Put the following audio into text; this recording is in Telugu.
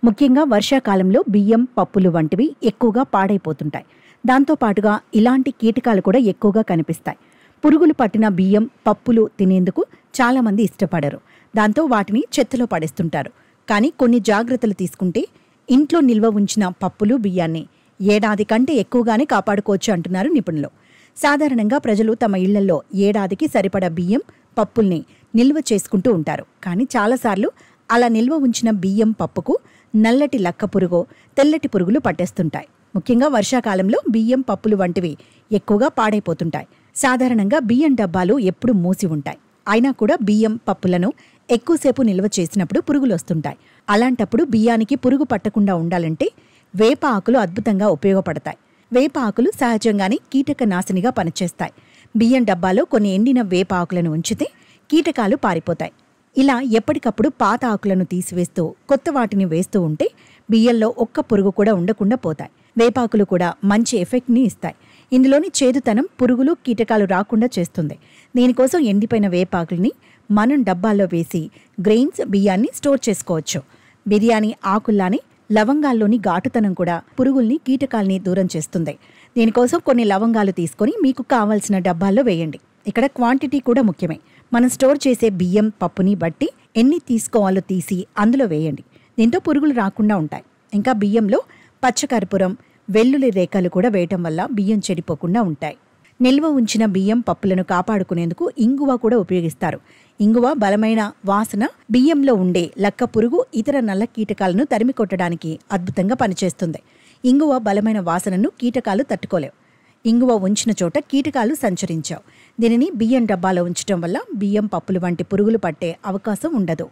ముఖ్యంగా వర్షాకాలంలో బియ్యం, పప్పులు వంటివి ఎక్కువగా పాడైపోతుంటాయి. దాంతో పాటుగా ఇలాంటి కీటకాలు కూడా ఎక్కువగా కనిపిస్తాయి. పురుగులు పట్టిన బియ్యం, పప్పులు తినేందుకు చాలామంది ఇష్టపడరు. దాంతో వాటిని చెత్తలో పడేస్తుంటారు. కానీ కొన్ని జాగ్రత్తలు తీసుకుంటే ఇంట్లో నిల్వ ఉంచిన పప్పులు, బియ్యాన్ని ఏడాది కంటే ఎక్కువగానే కాపాడుకోవచ్చు అంటున్నారు నిపుణులు. సాధారణంగా ప్రజలు తమ ఇళ్లలో ఏడాదికి సరిపడా బియ్యం, పప్పుల్ని నిల్వ చేసుకుంటూ ఉంటారు. కానీ చాలాసార్లు అలా నిల్వ ఉంచిన బియ్యం, పప్పుకు నల్లటి లక్క పురుగో, తెల్లటి పురుగులు పట్టేస్తుంటాయి. ముఖ్యంగా వర్షాకాలంలో బియ్యం, పప్పులు వంటివి ఎక్కువగా పాడైపోతుంటాయి. సాధారణంగా బియ్యం డబ్బాలు ఎప్పుడూ మూసి ఉంటాయి. అయినా కూడా బియ్యం, పప్పులను ఎక్కువసేపు నిల్వ చేసినప్పుడు పురుగులు వస్తుంటాయి. అలాంటప్పుడు బియ్యానికి పురుగు పట్టకుండా ఉండాలంటే వేప ఆకులు అద్భుతంగా ఉపయోగపడతాయి. వేప ఆకులు సహజంగానే కీటక నాశనిగా పనిచేస్తాయి. బియ్యం డబ్బాలో కొన్ని ఎండిన వేప ఆకులను ఉంచితే కీటకాలు పారిపోతాయి. ఇలా ఎప్పటికప్పుడు పాత ఆకులను తీసివేస్తూ కొత్త వాటిని వేస్తూ ఉంటే బియ్యంలో ఒక్క పురుగు కూడా ఉండకుండా పోతాయి. వేపాకులు కూడా మంచి ఎఫెక్ట్ని ఇస్తాయి. ఇందులోని చేదుతనం పురుగులు, కీటకాలు రాకుండా చేస్తుంది. దీనికోసం ఎండిపోయిన వేపాకుల్ని మనం డబ్బాల్లో వేసి గ్రెయిన్స్, బియ్యాన్ని స్టోర్ చేసుకోవచ్చు. బిర్యానీ ఆకుల్లానే లవంగాల్లోని ఘాటుతనం కూడా పురుగుల్ని, కీటకాల్ని దూరం చేస్తుంది. దీనికోసం కొన్ని లవంగాలు తీసుకొని మీకు కావాల్సిన డబ్బాల్లో వేయండి. ఇక్కడ క్వాంటిటీ కూడా ముఖ్యమే. మనం స్టోర్ చేసే బియ్యం, పప్పుని బట్టి ఎన్ని తీసుకోవాలో తీసి అందులో వేయండి. దీంతో పురుగులు రాకుండా ఉంటాయి. ఇంకా బియ్యంలో పచ్చకర్పూరం, వెల్లుల్లి రేఖలు కూడా వేయటం వల్ల బియ్యం చెడిపోకుండా ఉంటాయి. నిల్వ ఉంచిన బియ్యం, పప్పులను కాపాడుకునేందుకు ఇంగువ కూడా ఉపయోగిస్తారు. ఇంగువ బలమైన వాసన బియ్యంలో ఉండే లక్క పురుగు, ఇతర నల్ల కీటకాలను తరిమి కొట్టడానికి అద్భుతంగా పనిచేస్తుంది. ఇంగువ బలమైన వాసనను కీటకాలు తట్టుకోలేవు. ఇంగువ ఉంచిన చోట కీటకాలు సంచరించావు. దీనిని బియ్యం డబ్బాలో ఉంచడం వల్ల బియ్యం, పప్పులు వంటి పురుగులు పట్టే అవకాశం ఉండదు.